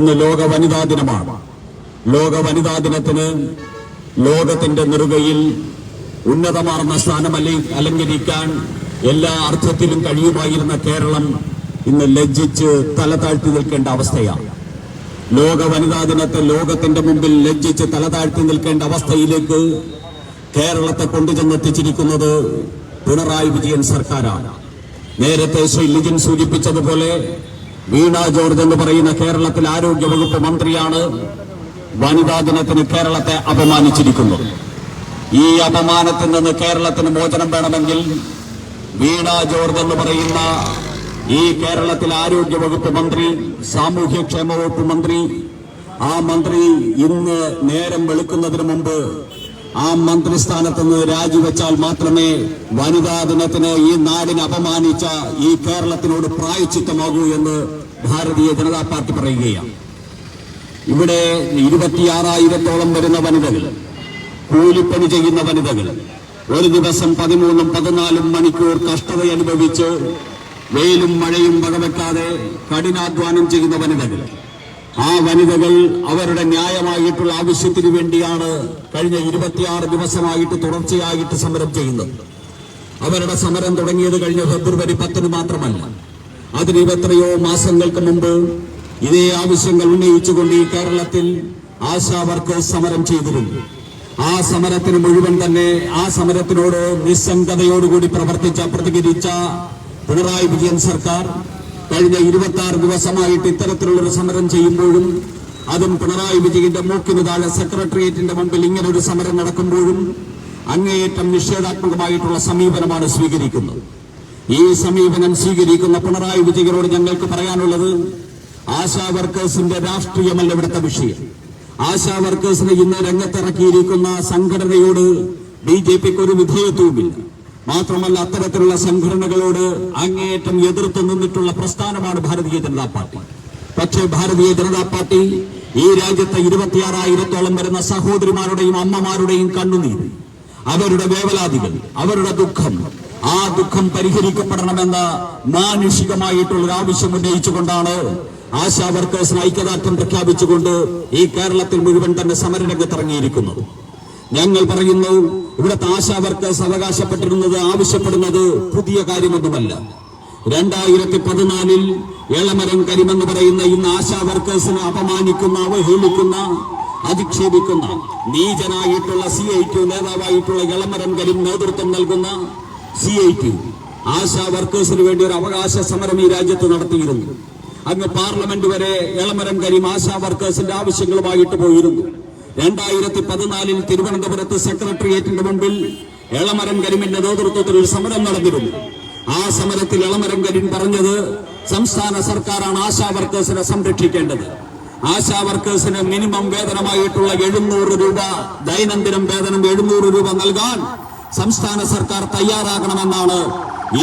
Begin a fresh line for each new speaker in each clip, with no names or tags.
ഇന്ന് ലോക വനിതാ ദിനമാണ്. ലോക വനിതാ ദിനത്തിന് ലോകത്തിന്റെ നെറുകയിൽ ഉന്നതമാർന്ന സ്ഥാനം അലങ്കരിക്കാൻ എല്ലാ അർത്ഥത്തിലും കഴിയുമായിരുന്ന കേരളം ഇന്ന് ലജ്ജിച്ച് തല താഴ്ത്തി നിൽക്കേണ്ട അവസ്ഥയാണ്. ലോക വനിതാ ദിനത്തെ ലോകത്തിന്റെ മുമ്പിൽ ലജ്ജിച്ച് തല താഴ്ത്തി നിൽക്കേണ്ട അവസ്ഥയിലേക്ക് കേരളത്തെ കൊണ്ടുചെന്നെത്തിച്ചിരിക്കുന്നത് പിണറായി വിജയൻ സർക്കാരാണ്. നേരത്തെ ശ്രീ ലിജിൻ സൂചിപ്പിച്ചതുപോലെ വീണ ജോർജ് എന്ന് പറയുന്ന കേരളത്തിലെ ആരോഗ്യവകുപ്പ് മന്ത്രിയാണ് വനിതാ ദിനത്തിന് കേരളത്തെ അപമാനിച്ചിരിക്കുന്നത്. ഈ അപമാനത്തിൽ നിന്ന് കേരളത്തിന് മോചനം വേണമെങ്കിൽ വീണ ജോർജ് എന്ന് പറയുന്ന ഈ കേരളത്തിലെ ആരോഗ്യവകുപ്പ് മന്ത്രി, സാമൂഹ്യക്ഷേമ വകുപ്പ് മന്ത്രി, ആ മന്ത്രി ഇന്ന് നേരം വെളുക്കുന്നതിന് മുമ്പ് ആ മന്ത്രിസ്ഥാനത്ത് നിന്ന് രാജിവെച്ചാൽ മാത്രമേ വനിതാ ദിനത്തിന് ഈ നാടിനെ അപമാനിച്ച ഈ കേരളത്തിനോട് പ്രായശ്ചിത്തമാകൂ എന്ന് ഭാരതീയ ജനതാ പാർട്ടി പറയുകയാണ്. ഇവിടെ 26,000-ഓളം വരുന്ന വനിതകൾ, കൂലിപ്പണി ചെയ്യുന്ന വനിതകൾ, ഒരു ദിവസം 13-14 മണിക്കൂർ കഷ്ടത അനുഭവിച്ച് വെയിലും മഴയും വകവെക്കാതെ കഠിനാധ്വാനം ചെയ്യുന്ന വനിതകൾ, ആ വനിതകൾ അവരുടെ ന്യായമായിട്ടുള്ള ആവശ്യത്തിന് വേണ്ടിയാണ് കഴിഞ്ഞ 26 ദിവസമായിട്ട് തുടർച്ചയായിട്ട് സമരം ചെയ്യുന്നത്. അവരുടെ സമരം തുടങ്ങിയത് കഴിഞ്ഞ ഫെബ്രുവരി 10 മാത്രമല്ല, അതിന് എത്രയോ മാസങ്ങൾക്ക് മുമ്പ് ഇതേ ആവശ്യങ്ങൾ ഉന്നയിച്ചുകൊണ്ട് ഈ കേരളത്തിൽ ആശാ വർക്കേഴ്സ് സമരം ചെയ്തിരുന്നു. ആ സമരത്തിന് മുഴുവൻ തന്നെ ആ സമരത്തിനോട് നിസ്സംഗതയോടുകൂടി പ്രതികരിച്ച പിണറായി വിജയൻ സർക്കാർ കഴിഞ്ഞ 26 ദിവസമായിട്ട് ഇത്തരത്തിലുള്ളൊരു സമരം ചെയ്യുമ്പോഴും, അതും പിണറായി വിജയന്റെ മൂക്കിന് താഴെ സെക്രട്ടേറിയറ്റിന്റെ മുമ്പിൽ ഇങ്ങനൊരു സമരം നടക്കുമ്പോഴും അങ്ങേയറ്റം നിഷേധാത്മകമായിട്ടുള്ള സമീപനമാണ് സ്വീകരിക്കുന്നത്. ഈ സമീപനം സ്വീകരിക്കുന്ന പിണറായി വിജയനോട് ഞങ്ങൾക്ക് പറയാനുള്ളത്, ആശാ വർക്കേഴ്സിന്റെ രാഷ്ട്രീയമല്ല ഇവിടുത്തെ വിഷയം. ആശാ വർക്കേഴ്സിനെ ഇന്ന് രംഗത്തിറക്കിയിരിക്കുന്ന സംഘടനയോട് BJPക്ക് ഒരു വിധേയത്വവുമില്ല. മാത്രമല്ല, അത്തരത്തിലുള്ള സംഘടനകളോട് അങ്ങേയറ്റം എതിർത്ത് നിന്നിട്ടുള്ള പ്രസ്ഥാനമാണ് ഭാരതീയ ജനതാ പാർട്ടി. പക്ഷേ ഭാരതീയ ജനതാ പാർട്ടി ഈ രാജ്യത്തെ 26,000-ഓളം വരുന്ന സഹോദരിമാരുടെയും അമ്മമാരുടെയും കണ്ണുനീർ, അവരുടെ വേവലാതികൾ, അവരുടെ ദുഃഖം, ആ ദുഃഖം പരിഹരിക്കപ്പെടണമെന്ന മാനുഷികമായിട്ടുള്ളൊരു ആവശ്യം ഉന്നയിച്ചുകൊണ്ടാണ് ആശാ വർക്കേഴ്സിന് ഐക്യദാർഢ്യം പ്രഖ്യാപിച്ചുകൊണ്ട് ഈ കേരളത്തിൽ മുഴുവൻ തന്നെ സമരരംഗത്തിറങ്ങിയിരിക്കുന്നത്. ഞങ്ങൾ പറയുന്നു, ഇവിടുത്തെ ആശാ വർക്കേഴ്സ് അവകാശപ്പെട്ടിരുന്നത്, ആവശ്യപ്പെടുന്നത് പുതിയ കാര്യമൊന്നുമല്ല. 2014 എളമരം കരിമെന്ന് പറയുന്ന ഇന്ന് ആശാ വർക്കേഴ്സിനെ അപമാനിക്കുന്ന, അവഹേളിക്കുന്ന, അധിക്ഷേപിക്കുന്ന നീചനായിട്ടുള്ള CIT നേതാവായിട്ടുള്ള എളമരം കരീം നേതൃത്വം നൽകുന്ന CIT ആശാ വർക്കേഴ്സിന് വേണ്ടി ഒരു അവകാശ സമരം ഈ രാജ്യത്ത് നടത്തിയിരുന്നു. അങ്ങ് പാർലമെന്റ് വരെ എളമരം കരീം ആശാ വർക്കേഴ്സിന്റെ ആവശ്യങ്ങളുമായിട്ട് പോയിരുന്നു. 2014 തിരുവനന്തപുരത്ത് സെക്രട്ടേറിയറ്റിന്റെ മുമ്പിൽ എളമരം കരീമിന്റെ നേതൃത്വത്തിൽ ഒരു സമരം നടന്നിരുന്നു. ആ സമരത്തിൽ എളമരം കരീം പറഞ്ഞത്, സംസ്ഥാന സർക്കാരാണ് ആശാ വർക്കേഴ്സിനെ സംരക്ഷിക്കേണ്ടത്. ആശാ വർക്കേഴ്സിന് മിനിമം വേതനമായിട്ടുള്ള 700 രൂപ, ദൈനംദിനം വേതനം 700 രൂപ നൽകാൻ സംസ്ഥാന സർക്കാർ തയ്യാറാകണമെന്നാണ്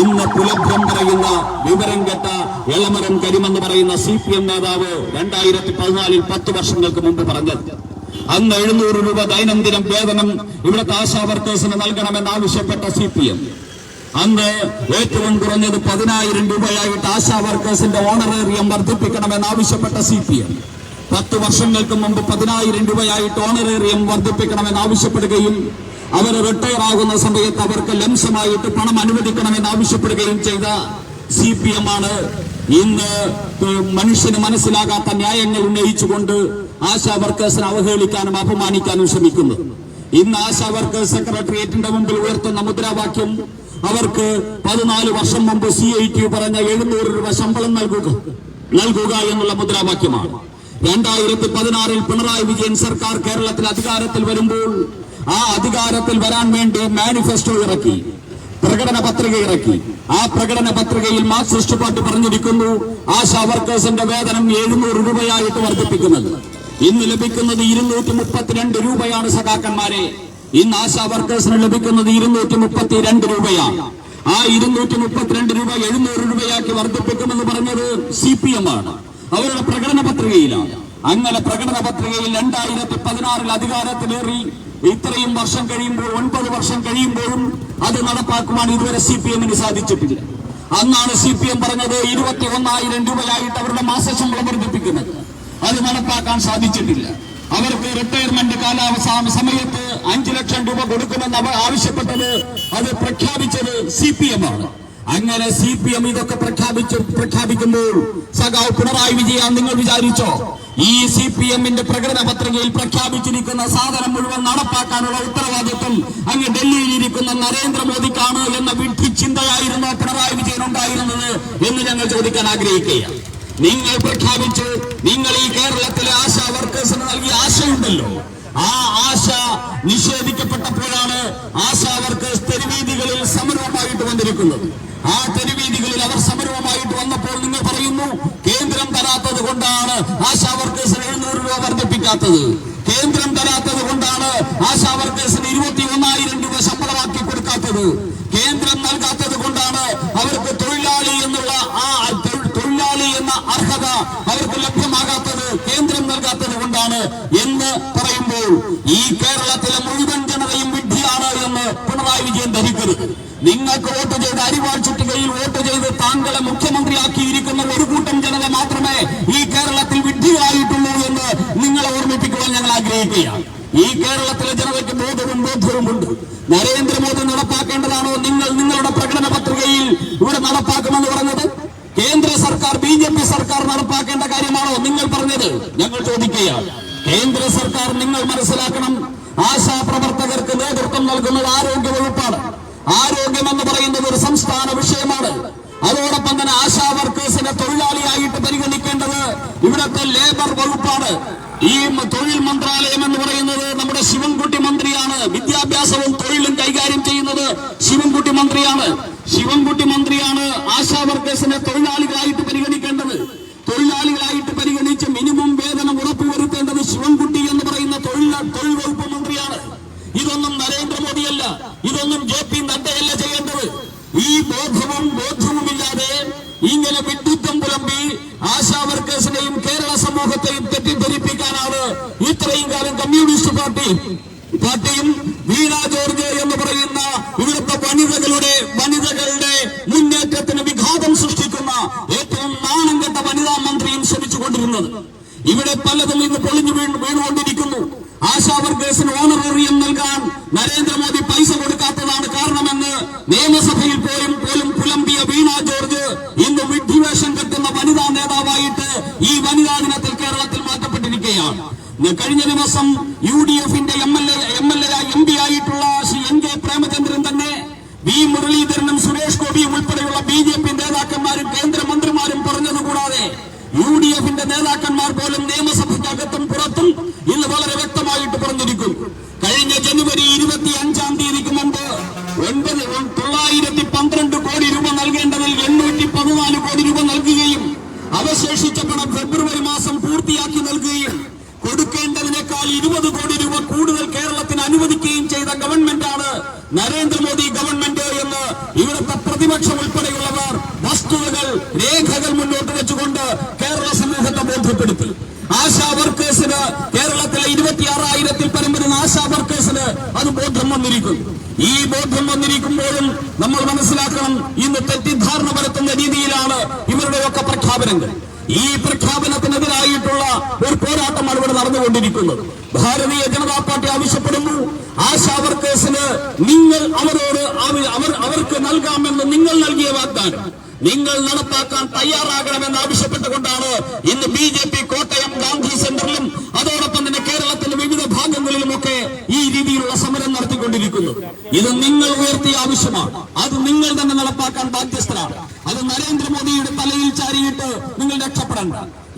ഇന്ന് പുലഭ്യം പറയുന്ന വിവരം കെട്ട എളമരം കരീം എന്ന് പറയുന്ന CPM നേതാവ് 2014 10 വർഷങ്ങൾക്ക് മുമ്പ് പറഞ്ഞത്. അന്ന് 700 രൂപ ദൈനംദിനം വേതനം ഇവിടുത്തെ ആശാ വർക്കേഴ്സിന് നൽകണമെന്ന് ആവശ്യപ്പെട്ട CPM അന്ന് ഏറ്റവും കുറഞ്ഞത് 10,000 രൂപയായിട്ട് ആശാ വർക്കേഴ്സിന്റെ ഓണറേറിയം വർദ്ധിപ്പിക്കണമെന്ന് ആവശ്യപ്പെട്ട CPM 10 വർഷങ്ങൾക്ക് മുമ്പ് 10,000 രൂപയായിട്ട് ഓണറേറിയം വർദ്ധിപ്പിക്കണമെന്ന് ആവശ്യപ്പെടുകയും അവർ റിട്ടയർ ആകുന്ന സമയത്ത് അവർക്ക് ലംസമായിട്ട് പണം അനുവദിക്കണമെന്ന് ആവശ്യപ്പെടുകയും ചെയ്ത CPM ആണ് ഇന്ന് മനുഷ്യന് മനസ്സിലാകാത്ത ന്യായങ്ങൾ ഉന്നയിച്ചുകൊണ്ട് ആശാ വർക്കേഴ്സിനെ അവഹേളിക്കാനും അപമാനിക്കാനും ശ്രമിക്കുന്നത്. ഇന്ന് ആശാ വർക്കേഴ്സ് സെക്രട്ടേറിയറ്റിന്റെ മുമ്പിൽ ഉയർത്തുന്ന മുദ്രാവാക്യം, അവർക്ക് 14 വർഷം മുമ്പ് CIT പറഞ്ഞ 700 രൂപ ശമ്പളം നൽകുക എന്നുള്ള മുദ്രാവാക്യമാണ്. 2016 പിണറായി വിജയൻ സർക്കാർ കേരളത്തിൽ അധികാരത്തിൽ വരുമ്പോൾ ആ അധികാരത്തിൽ വരാൻ വേണ്ടി മാനിഫെസ്റ്റോ ഇറക്കി, പ്രകടന പത്രിക ഇറക്കി. ആ പ്രകടന പത്രികയിൽ മാർക്സിസ്റ്റ് പാർട്ടി പറഞ്ഞിരിക്കുന്നു, ആശാ വർക്കേഴ്സിന്റെ വേതനം 700 രൂപയായിട്ട് വർദ്ധിപ്പിക്കുന്നത്. ഇന്ന് ലഭിക്കുന്നത് 232 രൂപയാണ് സഖാക്കന്മാരെ. ഇന്ന് ആശാ വർക്കേഴ്സിന് ലഭിക്കുന്നത് 232 രൂപയാണ്. ആ 232 രൂപ 700 രൂപയാക്കി വർദ്ധിപ്പിക്കുമെന്ന് പറഞ്ഞത് CPM ആണ്, അവരുടെ പ്രകടന പത്രികയിലാണ്. അങ്ങനെ പ്രകടന പത്രികയിൽ 2016 അധികാരത്തിലേറി ഇത്രയും വർഷം കഴിയുമ്പോൾ, 9 വർഷം കഴിയുമ്പോഴും അത് നടപ്പാക്കുവാൻ ഇതുവരെ CPM-ന് സാധിച്ചിട്ടില്ല. അന്നാണ് CPM പറഞ്ഞത് 21,000 രൂപയായിട്ട് അവരുടെ മാസശമ്പളം വർദ്ധിപ്പിക്കുന്നത്. അത് നടപ്പാക്കാൻ സാധിച്ചിട്ടില്ല. അവർക്ക് റിട്ടയർമെന്റ് കാലാവസാന സമയത്ത് 5 ലക്ഷം രൂപ കൊടുക്കുമെന്ന് അവർ ആവശ്യപ്പെട്ടത്, അത് പ്രഖ്യാപിച്ചത് CPM ആണ്. അങ്ങനെ CPM ഇതൊക്കെ പ്രഖ്യാപിക്കുമ്പോൾ സഖാവ് പിണറായി വിജയൻ, നിങ്ങൾ വിചാരിച്ചോ ഈ CPM-ന്റെ പ്രകടന പത്രികയിൽ പ്രഖ്യാപിച്ചിരിക്കുന്ന സാധനം മുഴുവൻ നടപ്പാക്കാനുള്ള ഉത്തരവാദിത്വം അങ്ങ് ഡൽഹിയിലിരിക്കുന്ന നരേന്ദ്രമോദിക്കാണ് എന്ന വിഡ്ഢി ചിന്തയായിരുന്നു പിണറായി വിജയൻ ഉണ്ടായിരുന്നത് എന്ന് ഞങ്ങൾ ചോദിക്കാൻ ആഗ്രഹിക്കുകയാണ്. നിങ്ങൾ പ്രഖ്യാപിച്ചു, നിങ്ങൾ ഈ കേരളത്തിലെ ആശാ വർക്കേഴ്സിന് നൽകിയ ആശയുണ്ടല്ലോ, ആ ആശ നിഷേധിക്കപ്പെട്ടപ്പോഴാണ് ആശാ വർക്കേഴ്സ് തെരുവീതികളിൽ സമരവുമായിട്ട് വന്നിരിക്കുന്നത്. ആ തെരുവീതികളിൽ അവർ സമരവുമായിട്ട് വന്നപ്പോൾ നിങ്ങൾ പറയുന്നു കേന്ദ്രം തരാത്തത് കൊണ്ടാണ് ആശാ വർക്കേഴ്സിന് 700 രൂപ വർദ്ധിപ്പിക്കാത്തത്, കേന്ദ്രം തരാത്തത് കൊണ്ടാണ് ആശാ വർക്കേഴ്സിന് 21,000 രൂപ ശമ്പളമാക്കി കൊടുക്കാത്തത്, കേന്ദ്രം നൽകാത്തത് കൊണ്ടാണ് അവർക്ക് തൊഴിലാളി എന്നുള്ള അർഹത അവർക്ക് ലഭ്യമാകാത്തത്, കേന്ദ്രം നൽകാത്തത് കൊണ്ടാണ് എന്ന് പറയുമ്പോൾ ഈ കേരളത്തിലെ മുഴുവൻ ജനതയും വിഡ്ഢിയാണ് എന്ന് പിണറായി വിജയൻ ധരിക്കരുത്. നിങ്ങൾക്ക് വോട്ട് ചെയ്ത് അരിവാൾ ചുറ്റികയിൽ വോട്ട് ചെയ്ത് താങ്കളെ മുഖ്യമന്ത്രിയാക്കിയിരിക്കുന്ന ഒരു കൂട്ടം ജനത മാത്രമേ ഈ കേരളത്തിൽ വിഡ്ഢികളായിട്ടുള്ളൂ എന്ന് നിങ്ങളെ ഓർമ്മിപ്പിക്കുവാൻ ഞങ്ങൾ ആഗ്രഹിക്കുകയാണ്. ഈ കേരളത്തിലെ ജനതയ്ക്ക് ബോധവുമുണ്ട്. നരേന്ദ്രമോദി നടപ്പാക്കേണ്ടതാണോ നിങ്ങൾ നിങ്ങളുടെ പ്രകടന പത്രികയിൽ ഇവിടെ നടപ്പാക്കുമെന്ന് പറഞ്ഞത്? കേന്ദ്ര സർക്കാർ BJP സർക്കാർ നടപ്പാക്കേണ്ട കാര്യമാണോ നിങ്ങൾ പറഞ്ഞത്? ഞങ്ങൾ ചോദിക്കുകയാണ്. കേന്ദ്ര സർക്കാർ നിങ്ങൾ മനസ്സിലാക്കണം, ആശാ പ്രവർത്തകർക്ക് നേതൃത്വം നൽകുന്നത് ആരോഗ്യ വകുപ്പാണ്. ആരോഗ്യം എന്ന് പറയുന്നത് ഒരു സംസ്ഥാന വിഷയമാണ്. അതോടൊപ്പം തന്നെ ആശാ വർക്കേഴ്സിനെ തൊഴിലാളിയായിട്ട് പരിഗണിക്കേണ്ടത് ഇവിടുത്തെ ലേബർ വകുപ്പാണ്. ഈ തൊഴിൽ മന്ത്രാലയം എന്ന് പറയുന്നത് നമ്മുടെ ശിവൻകുട്ടി മന്ത്രിയാണ്. വിദ്യാഭ്യാസവും തൊഴിലും കൈകാര്യം ചെയ്യുന്നത് ശിവൻകുട്ടി മന്ത്രിയാണ്. ശിവൻകുട്ടി മന്ത്രിയാണ് ആശാ വർക്കേഴ്സിനെ തൊഴിലാളികളായിട്ട് പരിഗണിക്കേണ്ടത്. തൊഴിലാളികളായിട്ട് പരിഗണിച്ച് മിനിമം വേതനം ഉറപ്പുവരുത്തേണ്ടത് ശിവൻകുട്ടി എന്ന് പറയുന്ന തൊഴിൽ വകുപ്പ് മന്ത്രിയാണ്. ഇതൊന്നും നരേന്ദ്രമോദിയല്ല, ഇതൊന്നും JP നഡ്ഡയല്ല ചെയ്യേണ്ടത്. ഈ ബോധവുമില്ലാതെ ഇങ്ങനെ വിഡ്ഢിത്തം പുലമ്പി ആശാ വർക്കേഴ്സിനെയും കേരള സമൂഹത്തെയും തെറ്റിദ്ധരിപ്പിക്കാനാണ് ഇത്രയും കാലം കമ്മ്യൂണിസ്റ്റ് പാർട്ടിയും വീണ ജോർജ് എന്ന് പറയുന്ന ഇവിടുത്തെ വനിതകളുടെ മുന്നേറ്റത്തിന് വിഘാതം സൃഷ്ടിക്കുന്ന ഏറ്റവും നാണം കെട്ട വനിതാ മന്ത്രിയും ശ്രമിച്ചുകൊണ്ടിരുന്നത്. ഇവിടെ പലതും ഇന്ന് പൊളിഞ്ഞു വീണുകൊണ്ടിരിക്കുന്നു. ആശാ വർക്കേഴ്സിന് ഓണറേറിയം നൽകാൻ നരേന്ദ്രമോദി പൈസ കൊടുക്കാത്തതാണ് കാരണമെന്ന് നിയമസഭയിൽ പോലും പുലമ്പിയ വീണ ജോർജ് ഇന്ന് വിഡ്ഢിവേഷം കെട്ടുന്ന വനിതാ നേതാവായിട്ട് ഈ വനിതാ ദിനത്തിൽ കേരളത്തിൽ മാറ്റപ്പെട്ടിരിക്കുകയാണ്. കഴിഞ്ഞ ദിവസം UDF-ന്റെ MP ആയിട്ടുള്ള ശ്രീ NK പ്രേമചന്ദ്രൻ തന്നെ V മുരളീധരനും സുരേഷ് ഗോപിയും ഉൾപ്പെടെയുള്ള BJP നേതാക്കന്മാരും കേന്ദ്രമന്ത്രിമാരും പറഞ്ഞതുകൂടാതെ UDF-ന്റെ നേതാക്കന്മാർ പോലും നിയമസഭയ്ക്കകത്തും പുറത്തും ഇന്ന് വളരെ വ്യക്തമായിട്ട് പറഞ്ഞിരിക്കുന്നു. കഴിഞ്ഞ ജനുവരി 25-ാം തീയതിക്ക് മുമ്പ് 912 കോടി രൂപ നൽകേണ്ടതിൽ 814 കോടി രൂപ നൽകുകയും അവശേഷിച്ച പണം ഫെബ്രുവരി മാസം പൂർത്തിയാക്കി നൽകുകയും കൊടുക്കേണ്ടതിനേക്കാൾ 20 കോടി രൂപ കൂടുതൽ കേരളത്തിന് അനുവദിക്കുകയും ചെയ്ത ഗവൺമെന്റാണ് നരേന്ദ്രമോദി ഗവൺമെന്റ് എന്ന് ഇവിടുത്തെ പ്രതിപക്ഷം ഉൾപ്പെടെയുള്ളവർ വസ്തുതകൾ, രേഖകൾ മുന്നോട്ട് വെച്ചുകൊണ്ട് കേരള സമൂഹത്തെ ബോധ്യപ്പെടുത്തി. ആശാ വർക്കേഴ്സിന് കേരളത്തിലെ 26,000-ൽ പരം വരുന്ന ആശാ വർക്കേഴ്സിന് അത് ബോധ്യം വന്നിരിക്കുന്നു. ഈ ബോധ്യം വന്നിരിക്കുമ്പോഴും നമ്മൾ മനസ്സിലാക്കണം, ഇന്ന് തെറ്റിദ്ധാരണ പരത്തുന്ന രീതിയിലാണ് ഇവരുടെയൊക്കെ പ്രഖ്യാപനങ്ങൾ. ഈ പ്രഖ്യാപനത്തിനെതിരായിട്ടുള്ള ഒരു പോരാട്ടമാണ് ഇവിടെ നടന്നുകൊണ്ടിരിക്കുന്നത്. ഭാരതീയ ജനതാ പാർട്ടി ആവശ്യപ്പെടുന്നു, ആശാ വർക്കേഴ്സിന് നിങ്ങൾ അവർക്ക് നൽകാമെന്ന് നിങ്ങൾ നൽകിയ വാഗ്ദാനം നിങ്ങൾ നടപ്പാക്കാൻ തയ്യാറാകണമെന്ന് ആവശ്യപ്പെട്ടുകൊണ്ടാണ് ഇന്ന് BJP കോട്ടയം ഗാന്ധി സെന്ററിലും അതോടൊപ്പം തന്നെ കേരളത്തിന്റെ വിവിധ ഭാഗങ്ങളിലുമൊക്കെ ഈ രീതിയിലുള്ള സമരം നടത്തിക്കൊണ്ടിരിക്കുന്നത്. ഇത് നിങ്ങൾ ഉയർത്തിയ ആവശ്യമാണ്. അത് നിങ്ങൾ തന്നെ നടപ്പാക്കാൻ ബാധ്യസ്ഥരാണ്. അത് നരേന്ദ്രമോദിയുടെ തലയിൽ ചാരിയിട്ട് നിങ്ങൾ രക്ഷപ്പെടേണ്ട.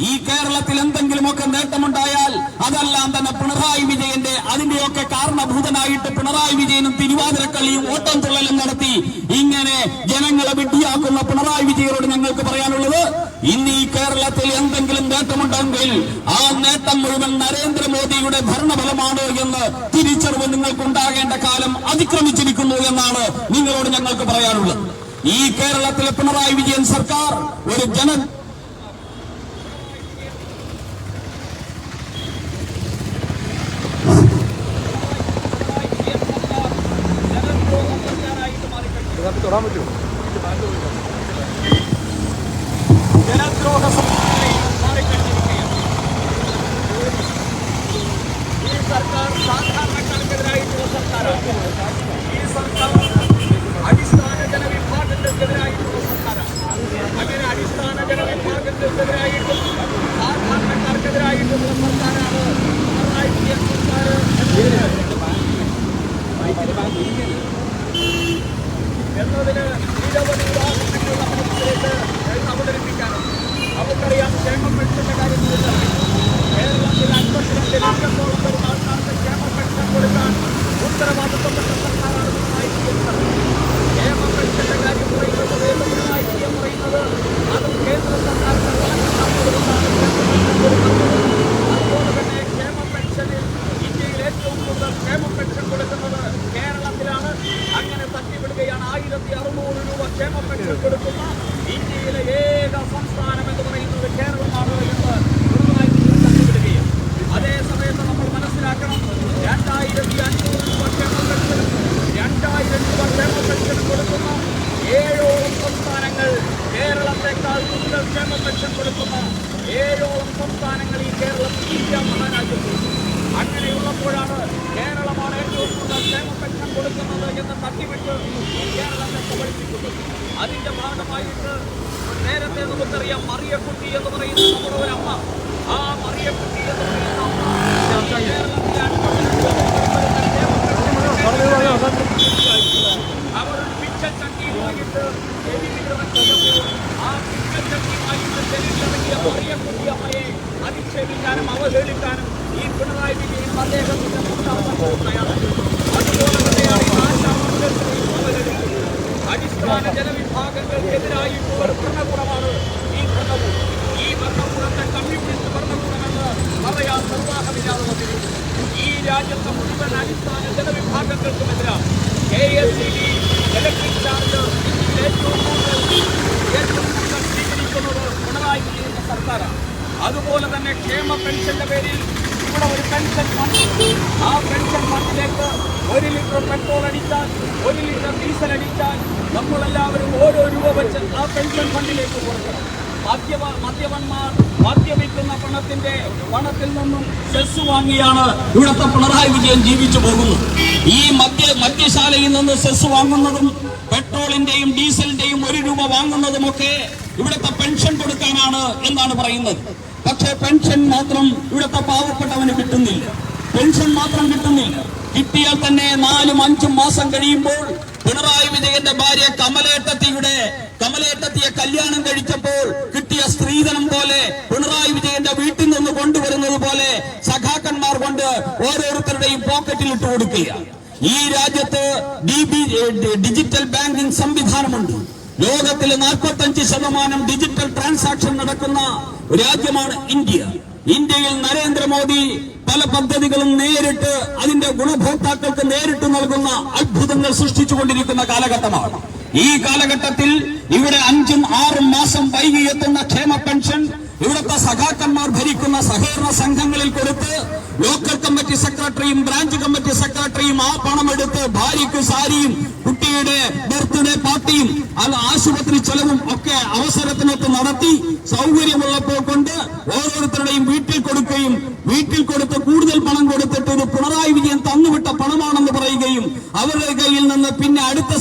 ഈ കേരളത്തിൽ എന്തെങ്കിലുമൊക്കെ നേട്ടമുണ്ടായാൽ അതെല്ലാം തന്നെ പിണറായി വിജയന്റെ, അതിന്റെയൊക്കെ കാരണഭൂതനായിട്ട് പിണറായി വിജയനും തിരുവാതിരക്കളിയും ഓട്ടം തുള്ളലും നടത്തി ഇങ്ങനെ ജനങ്ങളെ വിഡ്ഢിയാക്കുന്ന പിണറായി വിജയനോട് ഞങ്ങൾക്ക് പറയാനുള്ളത്, ഇന്ന് ഈ കേരളത്തിൽ എന്തെങ്കിലും നേട്ടമുണ്ടെങ്കിൽ ആ നേട്ടം മുഴുവൻ നരേന്ദ്രമോദിയുടെ ഭരണഫലമാണ് എന്ന് തിരിച്ചറിവ് നിങ്ങൾക്കുണ്ടാകേണ്ട കാലം അതിക്രമിച്ചിരിക്കുന്നു എന്നാണ് നിങ്ങളോട് ഞങ്ങൾക്ക് പറയാനുള്ളത്. ഈ കേരളത്തിലെ പിണറായി വിജയൻ സർക്കാർ ഒരു ജനദ്രോഹ
എന്നതിന് നിരവധി ഉദാഹരണങ്ങൾ നമ്മുടെ അവതരിപ്പിക്കാനും നമുക്കറിയാം. ക്ഷേമ പെൻഷന്റെ കാര്യത്തിൽ കേരളത്തിൽ 52 ലക്ഷത്തോളം വരുന്ന ആൾക്കാർക്ക് ക്ഷേമ പെൻഷൻ കൊടുക്കാൻ ഉത്തരവാദിത്തപ്പെട്ട സർക്കാരാണ് പിണറായി വിജയൻ. ക്ഷേമ പെൻഷന്റെ കാര്യം പറയുന്നത് പിണറായി വിജയൻ പറയുന്നത് അതും കേന്ദ്ര സർക്കാർ അതുപോലെ തന്നെ ക്ഷേമ പെൻഷനിൽ ഇന്ത്യയിൽ ഏറ്റവും കൂടുതൽ ക്ഷേമ പെൻഷൻ കൊടുക്കുന്നത് കേരളത്തിലാണ്. അങ്ങനെ തട്ടിവിടുകയാണ്. 1600 രൂപ ക്ഷേമ പെൻഷൻ കൊടുക്കുന്ന ഇന്ത്യയിലെ ഏക സംസ്ഥാനം എന്ന് പറയുന്നത് കേരളമാണ് എന്ന് പിണറായി വിജയൻ തട്ടിവിടുകയാണ്. അതേ സമയത്ത് നമ്മൾ മനസ്സിലാക്കണം, 2500 രൂപ ക്ഷേമ പെൻഷനും 2000 രൂപ ക്ഷേമ പെൻഷനും കൊടുക്കുന്ന 7ഓളം സംസ്ഥാനങ്ങൾ, കേരളത്തെക്കാൾ കൂടുതൽ ക്ഷേമ പെൻഷൻ കൊടുക്കുന്ന 7ഓളം സംസ്ഥാനങ്ങൾ ഈ കേരളത്തിൽ ഇന്ത്യ മഹാരാജ്യത്തുണ്ട്. അങ്ങനെയുള്ളപ്പോഴാണ് കേരളമാണ് ഏറ്റവും കൂടുതൽ ക്ഷേമ പെൻഷൻ കൊടുക്കുന്നത് എന്ന് തട്ടിവിട്ട് കേരളത്തെ കബളിപ്പിക്കുന്നത്. അതിന്റെ ഭാഗമായിട്ട് നേരത്തെ നമുക്കറിയാം, മറിയക്കുട്ടി എന്ന് പറയുന്ന നമ്മുടെ ഒരു അമ്മ, ആ മറിയക്കുട്ടി എന്ന് പറയുന്ന അമ്മ അവർ പിച്ചച്ചട്ടിയുമായിട്ട് ആ പിച്ചച്ചട്ടിയുമായിട്ട് തെരുവിലിറങ്ങിയ മറിയക്കുട്ടി അമ്മയെ അധിക്ഷേപിക്കാനും അവഹേളിക്കാനും ഈ പിണറായി വിജയൻ അദ്ദേഹത്തിന്റെ തയ്യാറാണ്. അതുപോലെ തന്നെയാണ് ഈ ആശാവർക്കർക്കെതിരെയും അവഹേളിക്കുന്നത്. അടിസ്ഥാന ജനവിഭാഗങ്ങൾക്കെതിരായിട്ടുള്ള ഒരു ഭരണകൂടമാണ് ഈ ഭരണകൂടം. ഈ ഭരണകൂടത്തെ കമ്മ്യൂണിസ്റ്റ് ഭരണകൂടമെന്ന് പറയാൻ നിർവാഹമില്ലാതെ വന്നിരിക്കുന്നു. ഈ രാജ്യത്തെ മുഴുവൻ അടിസ്ഥാന ജനവിഭാഗങ്ങൾക്കുമെതിരാണ് KSEB ഇലക്ട്രിക് ചാർജ് ഏറ്റവും കൂടുതൽ സ്വീകരിക്കുന്നത് പിണറായി വിജയന്റെ സർക്കാരാണ്. അതുപോലെ തന്നെ ക്ഷേമ പെൻഷന്റെ പേരിൽ ഇവിടെ ഒരു പെൻഷൻ ഫണ്ട്, ആ പെൻഷൻ ഫണ്ടിലേക്ക് 1 ലിറ്റർ പെട്രോൾ അടിച്ചാൽ 1 ലിറ്റർ ഡീസൽ അടിച്ചാൽ നമ്മളെല്ലാവരും ഓരോ രൂപ വെച്ച് ആ പെൻഷൻ ഫണ്ടിലേക്ക് കൊടുക്കണം. മദ്യപന്മാർ മദ്യപിക്കുന്ന പണത്തിൽ നിന്നും സെസ് വാങ്ങിയാണ് ഇവിടുത്തെ പിണറായി വിജയൻ ജീവിച്ചു പോകുന്നത്. ഈ മദ്യശാലയിൽ നിന്ന് സെസ് വാങ്ങുന്നതും പെട്രോളിന്റെയും ഡീസലിന്റെയും 1 രൂപ വാങ്ങുന്നതുമൊക്കെ ഇവിടുത്തെ പെൻഷൻ കൊടുക്കാനാണ് എന്നാണ് പറയുന്നത്. പക്ഷേ പെൻഷൻ മാത്രം ഇവിടുത്തെ പാവപ്പെട്ടവന് കിട്ടുന്നില്ല. പെൻഷൻ മാത്രം കിട്ടുന്നില്ല. കിട്ടിയാൽ തന്നെ 4-5 മാസം കഴിയുമ്പോൾ പിണറായി വിജയന്റെ ഭാര്യ കമലേട്ടത്തിയെ കല്യാണം കഴിച്ചപ്പോൾ കിട്ടിയ സ്ത്രീധനം പോലെ പിണറായി വിജയന്റെ വീട്ടിൽ നിന്ന് കൊണ്ടുവരുന്നത് പോലെ സഖാക്കന്മാർ കൊണ്ട് ഓരോരുത്തരുടെയും പോക്കറ്റിൽ ഇട്ട് കൊടുക്കുക. ഈ രാജ്യത്ത് ഡിജിറ്റൽ ബാങ്കിംഗ് സംവിധാനമുണ്ട്. ലോകത്തിലെ 45% ഡിജിറ്റൽ ട്രാൻസാക്ഷൻ നടക്കുന്ന രാജ്യമാണ് ഇന്ത്യ. ഇന്ത്യയിൽ നരേന്ദ്രമോദി പല പദ്ധതികളും നേരിട്ട് അതിന്റെ ഗുണഭോക്താക്കൾക്ക് നേരിട്ട് നൽകുന്ന അത്ഭുതങ്ങൾ സൃഷ്ടിച്ചുകൊണ്ടിരിക്കുന്ന കാലഘട്ടമാണ്. ഈ കാലഘട്ടത്തിൽ ഇവിടെ 5-6 മാസം വൈകി എത്തുന്ന ക്ഷേമ പെൻഷൻ ഇവിടുത്തെ സഖാക്കന്മാർ ഭരിക്കുന്ന സഹകരണ സംഘങ്ങളിൽ കൊടുത്ത് ലോക്കൽ കമ്മിറ്റി സെക്രട്ടറിയും ബ്രാഞ്ച് കമ്മിറ്റി സെക്രട്ടറിയും ആ പണമെടുത്ത് ഭാര്യയ്ക്ക് സാരിയും കുട്ടിയുടെ ബർത്ത്ഡേ പാർട്ടിയും ആശുപത്രി ചെലവും ഒക്കെ അവസരത്തിനൊത്ത് നടത്തി സൗകര്യമുള്ളപ്പോൾ കൊണ്ട് ഓരോരുത്തരുടെയും വീട്ടിൽ കൊടുക്കുകയും വീട്ടിൽ കൊടുത്ത് കൂടുതൽ പണം കൊടുത്തിട്ട് ഇത് പിണറായി വിജയൻ തന്നുവിട്ട പണമാണെന്ന് പറയുകയും അവരുടെ കയ്യിൽ നിന്ന് പിന്നെ അടുത്ത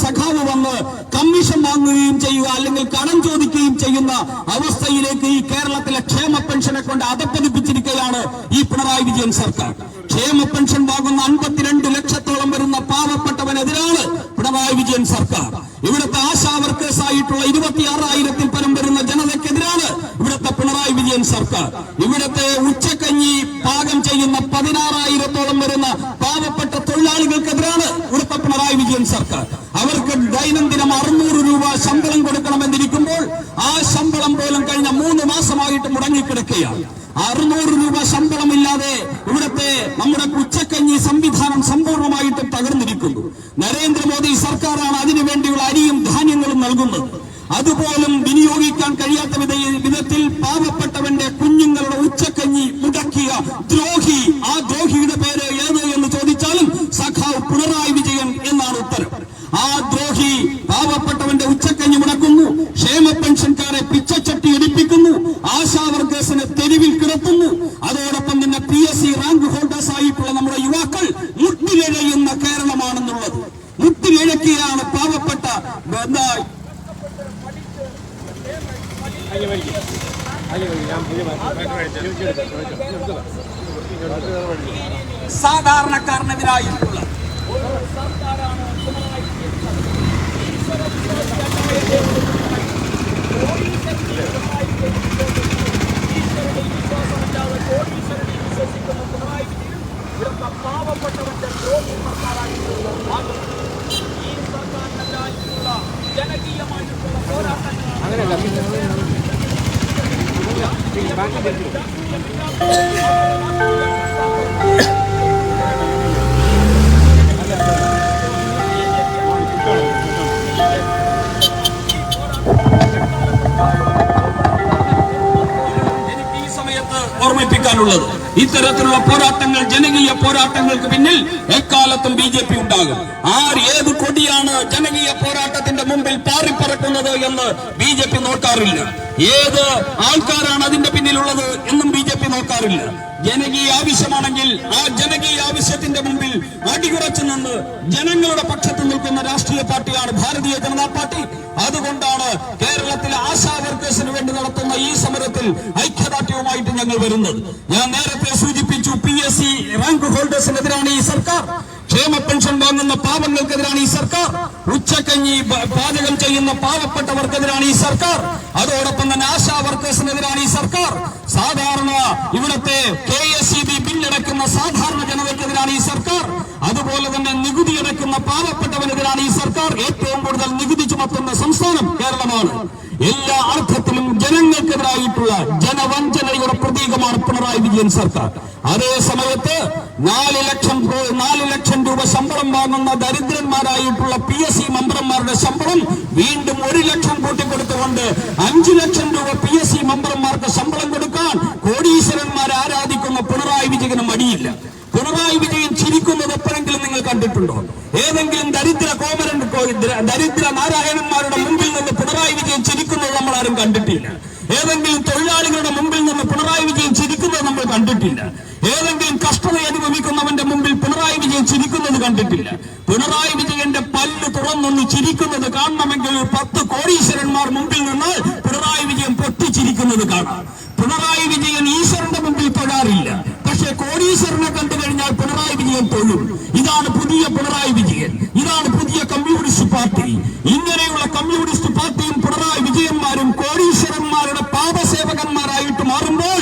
സഖാവ് വന്ന് കമ്മീഷൻ വാങ്ങുകയും ചെയ്യുക, അല്ലെങ്കിൽ കടം ചോദിക്കുകയും ചെയ്യുന്ന അവസ്ഥയിലേക്ക് ഈ കേരളത്തിലെ ക്ഷേമ പെൻഷനെ കൊണ്ട് അധപ്പതിപ്പിച്ചിരിക്കുകയാണ് ഈ പിണറായി വിജയൻ സർക്കാർ. ക്ഷേമ പെൻഷൻ വാങ്ങുന്ന 52 ലക്ഷത്തോളം വരുന്ന പാവപ്പെട്ടവനെതിരാണ് പിണറായി വിജയൻ സർക്കാർ. ഇവിടുത്തെ ആശാ വർക്കേഴ്സ് ആയിട്ടുള്ള 26,000-ൽ പരം വരുന്ന ജനതയ്ക്കെതിരാണ് ഇവിടുത്തെ പിണറായി വിജയൻ സർക്കാർ. ഇവിടുത്തെ ഉച്ചക്കഞ്ഞി പാകം ചെയ്യുന്ന 16,000-ഓളം വരുന്ന പാവപ്പെട്ട തൊഴിലാളികൾക്കെതിരാണ് ഇവിടുത്തെ പിണറായി വിജയൻ സർക്കാർ. അവർക്ക് ദൈനംദിനം 600 രൂപ ശമ്പളം കൊടുക്കണമെന്നിരിക്കുമ്പോൾ ആ ശമ്പളം പോലും കഴിഞ്ഞ 3 മാസമായിട്ട് മുടങ്ങിക്കിടക്കുകയാണ്. 600 രൂപ ശമ്പളമില്ലാതെ ഇവിടുത്തെ നമ്മുടെ ഉച്ചക്കഞ്ഞി സംവിധാനം സമ്പൂർണ്ണമായിട്ടും തകർന്നിരിക്കുന്നു. നരേന്ദ്രമോദി സർക്കാരാണ് അതിനു വേണ്ടിയുള്ള അരിയും ധാന്യങ്ങളും നൽകുന്നത്. അതുപോലും വിനിയോഗിക്കാൻ കഴിയാത്ത വിധത്തിൽ പാവപ്പെട്ടവന്റെ കുഞ്ഞുങ്ങളുടെ ഉച്ചക്കഞ്ഞി മുടക്കിയ ദ്രോഹി, ആ ദ്രോഹിയുടെ പേര് ഏത് എന്ന് ചോദിച്ചാലും സഖാവ് പിണറായി വിജയൻ എന്നാണ് ഉത്തരം. ആ ദ്രോഹി പാവപ്പെട്ടവന്റെ ഉച്ചക്കഞ്ഞി മുടക്കുന്നു, ക്ഷേമ പെൻഷൻകാരെ പിച്ചച്ചട്ടി എടുപ്പിക്കുന്നു, ആശാ വർക്കേഴ്സിനെ തെരുവിൽ കിടത്തുന്നു. അതോടൊപ്പം തന്നെ PSC റാങ്ക് ഹോൾഡേഴ്സ് ആയിട്ടുള്ള നമ്മുടെ യുവാക്കൾ മുട്ടിലിഴയുന്ന കേരളമാണെന്നുള്ളത്. മുട്ടിലിഴക്കുകയാണ് പാവപ്പെട്ട സാധാരണക്കാരനെതിരായിട്ടുള്ള പാവപ്പെട്ടവന്റെ ദ്രോഹി സർക്കാരായിട്ടുള്ള ഈ സർക്കാരിനെതിരായിട്ടുള്ള ജനകീയമായിട്ടുള്ള പോരാട്ടങ്ങൾ ഓർമ്മിപ്പിക്കാനുള്ളത്. ഇത്തരത്തിലുള്ള പോരാട്ടങ്ങൾ, ജനകീയ പോരാട്ടങ്ങൾക്ക് പിന്നിൽ എക്കാലത്തും BJP ഉണ്ടാകും. ഏത് കൊടിയാണ് ജനകീയ പോരാട്ടത്തിന്റെ മുമ്പിൽ പാറിപ്പറക്കുന്നത് എന്ന് BJP നോക്കാറില്ല. ഏത് ആൾക്കാരാണ് അതിന്റെ പിന്നിലുള്ളത് എന്നും BJP നോക്കാറില്ല. ജനകീയ ആവശ്യമാണെങ്കിൽ ആ ജനകീയ ആവശ്യത്തിന്റെ മുമ്പിൽ അടിയുറച്ചു നിന്ന് ജനങ്ങളുടെ പക്ഷത്ത് നിൽക്കുന്ന രാഷ്ട്രീയ പാർട്ടിയാണ് ഭാരതീയ ജനതാ പാർട്ടി. അതുകൊണ്ടാണ് കേരളത്തിലെ ആശാ വർക്കേഴ്സിന് വേണ്ടി നടത്തുന്ന ഈ സമരത്തിൽ ഐക്യദാർഢ്യവുമായിട്ട് ഞങ്ങൾ വരുന്നത്. ഞാൻ നേരത്തെ സൂചിപ്പിച്ചു, PSC റാങ്ക് ഹോൾഡേഴ്സിനെതിരാണ് ഈ സർക്കാർ, ക്ഷേമ പെൻഷൻ വാങ്ങുന്ന പാവങ്ങൾക്കെതിരാണ് ഈ സർക്കാർ, ഉച്ചക്കഞ്ഞി പാചകം ചെയ്യുന്ന പാവപ്പെട്ടവർക്കെതിരാണ് ഈ സർക്കാർ, അതോടൊപ്പം തന്നെ ആശാ വർക്കേഴ്സിനെതിരാണ് ഈ സർക്കാർ, സാധാരണ ഇവിടുത്തെ KSEB ബില്ലടക്കുന്ന സാധാരണ ജനതയ്ക്കെതിരാണ് ഈ സർക്കാർ, അതുപോലെ തന്നെ നികുതി അടയ്ക്കുന്ന പാവപ്പെട്ടവനെതിരാണ് ഈ സർക്കാർ. ഏറ്റവും കൂടുതൽ നികുതി ചുമത്തുന്ന സംസ്ഥാനം കേരളമാണ്. എല്ലാ അർത്ഥത്തിലും ജനങ്ങൾക്കെതിരായിട്ടുള്ള ജനവഞ്ചനയുടെ പ്രതീകമാണ് പിണറായി വിജയൻ സർക്കാർ. അതേ സമയത്ത് 4 ലക്ഷം രൂപ ശമ്പളം വാങ്ങുന്ന ദരിദ്രന്മാരായിട്ടുള്ള PSC മെമ്പർമാരുടെ ശമ്പളം വീണ്ടും 1 ലക്ഷം കൂട്ടിക്കൊടുത്തുകൊണ്ട് 5 ലക്ഷം രൂപ PSC മെമ്പർമാർക്ക് ശമ്പളം കൊടുക്കാൻ കോടീശ്വരന്മാരെ ആരാധിക്കുന്ന പിണറായി വിജയന് മടിയില്ല. പിണറായി വിജയൻ ചിരിക്കുന്നത് എപ്പോഴെങ്കിലും നിങ്ങൾ കണ്ടിട്ടുണ്ടോ? ഏതെങ്കിലും ദരിദ്ര നാരായണന്മാരുടെ മുമ്പിൽ നിന്ന് പിണറായി വിജയൻ ചിരിക്കുന്നത് നമ്മൾ ആരും കണ്ടിട്ടില്ല. ഏതെങ്കിലും തൊഴിലാളികളുടെ മുമ്പിൽ നിന്ന് പിണറായി വിജയൻ ചിരിക്കുന്നത് നമ്മൾ കണ്ടിട്ടില്ല. ഏതെങ്കിലും കഷ്ടത അനുഭവിക്കുന്നവന്റെ മുമ്പിൽ പിണറായി വിജയൻ ചിരിക്കുന്നത് കണ്ടിട്ടില്ല. പിണറായി വിജയന്റെ പല്ല് തുറന്നൊന്ന് ചിരിക്കുന്നത് കാണണമെങ്കിൽ 10 കോടീശ്വരന്മാർ മുമ്പിൽ നിന്നാൽ പിണറായി വിജയൻ പൊട്ടിച്ചിരിക്കുന്നത് കാണാം. പിണറായി വിജയൻ ഈശ്വരന്റെ മുമ്പിൽ തൊഴാറില്ല, പക്ഷെ കോടീശ്വരനെ കണ്ടു കഴിഞ്ഞാൽ പിണറായി വിജയൻ തൊഴും. ഇതാണ് പുതിയ പിണറായി വിജയൻ, ഇതാണ് പുതിയ കമ്മ്യൂണിസ്റ്റ് പാർട്ടി. ഇങ്ങനെയുള്ള കമ്മ്യൂണിസ്റ്റ് പാർട്ടിയും പിണറായി വിജയന്മാരും കോടീശ്വരന്മാരുടെ പാദസേവകന്മാരായിട്ട് മാറുമ്പോൾ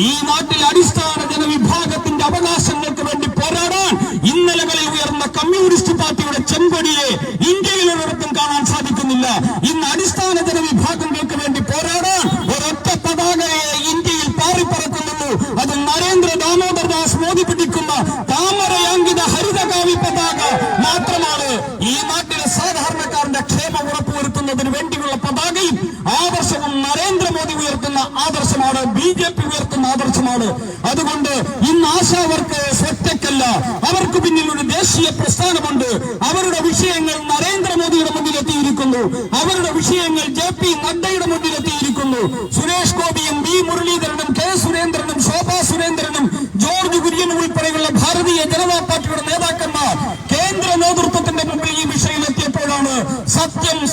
ഈ നാട്ടിൽ അടിസ്ഥാന ജനവിഭാഗത്തിന്റെ അവകാശങ്ങൾക്ക് വേണ്ടി പോരാടാൻ ഇന്നലകളിൽ ഉയർന്ന കമ്മ്യൂണിസ്റ്റ് പാർട്ടിയുടെ ചെങ്കൊടിയെ ഇന്ത്യയിലൊരിടത്തും കാണാൻ സാധിക്കുന്നില്ല. ഇന്ന് അടിസ്ഥാന ജനവിഭാഗങ്ങൾക്ക് വേണ്ടി പോരാടാൻ ഒരൊറ്റ പതാകയെ ഇന്ത്യയിൽ പാറിപ്പറക്കുന്നുള്ളൂ. അത് നരേന്ദ്ര ദാമോദർദാസ് മോദി പിടിക്കുന്ന താമരയാങ്കിത ഹരിതകാവി പതാക മാത്രമാണ്. ഈ നാട്ടിലെ സാധാരണക്കാരന്റെ ക്ഷേമം ഉറപ്പുവരുത്തുന്നതിന് വേണ്ടിയുള്ള പതാകയും ആദർശവും നരേന്ദ്രമോദി ഉയർത്തുന്ന ആദർശമാണ്, BJP ഉയർത്തുന്ന ആദർശമാണ്. അതുകൊണ്ട് ഇന്ന് ആശാ വർക്കേഴ്സ് ഒറ്റയ്ക്കല്ല, അവർക്ക് പിന്നിൽ ഒരു ദേശീയ പ്രസ്ഥാനമുണ്ട്. അവരുടെ വിഷയങ്ങൾ നരേന്ദ്രമോദിയുടെ മുന്നിലെത്തിയിരിക്കുന്നു, അവരുടെ വിഷയങ്ങൾ JP നഡ്ഡയുടെ മുന്നിലെത്തിയിരിക്കുന്നു. സുരേഷ് ഗോപിയും B മുരളീധരനും K സുരേന്ദ്രനും ശോഭാ സുരേന്ദ്രനും ജോർജ് കുര്യനും ഉൾപ്പെടെയുള്ള ഭാരതീയ ജനതാ പാർട്ടിയുടെ നേതാക്കന്മാർ കേന്ദ്ര നേതൃത്വത്തിന്റെ മുമ്പിൽ ഈ വിഷയം എത്തിയപ്പോഴാണ്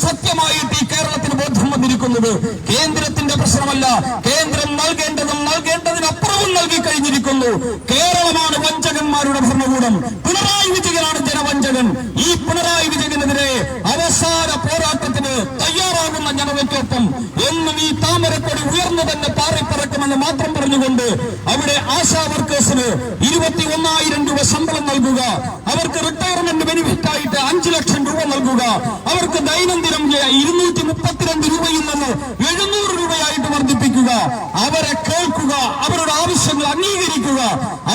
സത്യമായിട്ട് ഈ കേരളത്തിന് ബോധ്യം വന്നിരിക്കുന്നത്. കേന്ദ്രത്തിന്റെ പ്രശ്നമല്ല, കേന്ദ്രം നൽകേണ്ടതിനപ്പുറവും നൽകി കഴിഞ്ഞിരിക്കുന്നു. കേരളമാണ് വഞ്ചകന്മാരുടെ ഭരണകൂടം, പിണറായി വിജയനാണ് ജനവഞ്ചകൻ. ഈ പിണറായി വിജയനെതിരെ അവസാന പോരാട്ടത്തിന് തയ്യാറാകുന്ന ജനതയ്ക്കൊപ്പം എന്നും ഈ താമരക്കൊടി ഉയർന്നു തന്നെ പാറിപ്പറക്കുമെന്ന് മാത്രം പറഞ്ഞുകൊണ്ട് അവിടെ ആശാ വർക്കേഴ്സിന് 21,000 രൂപ ശമ്പളം നൽകുക, അവർക്ക് റിട്ടയർമെന്റ് ബെനിഫിറ്റ് ആയിട്ട് 5 ലക്ഷം രൂപ നൽകുക, അവർക്ക് ദൈനംദിനം 232 രൂപയിൽ നിന്ന് 700 രൂപയായിട്ട് വർദ്ധിപ്പിക്കുക, അവരെ കേൾക്കുക, അവരുടെ ആവശ്യങ്ങൾ അംഗീകരിക്കുക,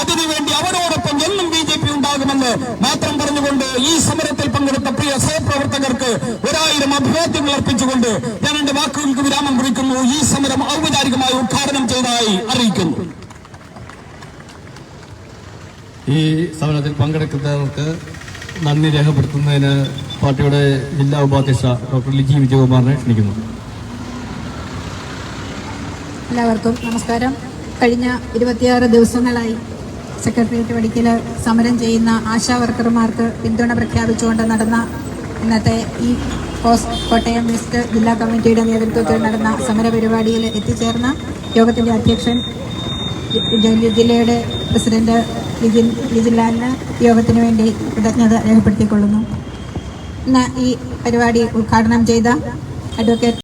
അതിനുവേണ്ടി അവരോടൊപ്പം എന്നും BJP ഉണ്ടാകുമെന്ന് മാത്രം പറഞ്ഞുകൊണ്ട് ഈ സമരത്തിൽ പങ്കെടുത്ത പ്രിയ സഹപ്രവർത്തകർക്ക് 1000 അഭിവാദ്യങ്ങൾ അർപ്പിച്ചുകൊണ്ട് ഞാൻ എന്റെ വാക്കുകൾക്ക് വിരാമം കുറിക്കുന്നു. ഈ സമരം ഔപചാരികമായി ഉദ്ഘാടനം ചെയ്തതായി അറിയിക്കുന്നു.
ഈ സമരത്തിൽ പങ്കെടുക്കുന്നവർക്ക് നന്ദി രേഖപ്പെടുത്തുന്നതിന് പാർട്ടിയുടെ ജില്ലാ ഉപാധ്യക്ഷ ഡോക്ടർ ലിജി വിജയകുമാറിനെ ക്ഷണിക്കുന്നു.
എല്ലാവർക്കും നമസ്കാരം. കഴിഞ്ഞ 26 ദിവസങ്ങളായി സെക്രട്ടേറിയറ്റ് പടിക്കൽ സമരം ചെയ്യുന്ന ആശാ വർക്കർമാർക്ക് പിന്തുണ പ്രഖ്യാപിച്ചുകൊണ്ട് നടന്ന ഇന്നത്തെ ഈ കോട്ടയം വെസ്റ്റ് ജില്ലാ കമ്മിറ്റിയുടെ നേതൃത്വത്തിൽ നടന്ന സമരപരിപാടിയിൽ എത്തിച്ചേർന്ന യോഗത്തിന്റെ അധ്യക്ഷൻ ജില്ലയുടെ പ്രസിഡന്റ് ലിജിൻലാലിന് യോഗത്തിന് വേണ്ടി കൃതജ്ഞത രേഖപ്പെടുത്തിക്കൊള്ളുന്നു. ഇന്ന് ഈ പരിപാടി ഉദ്ഘാടനം ചെയ്ത അഡ്വക്കേറ്റ്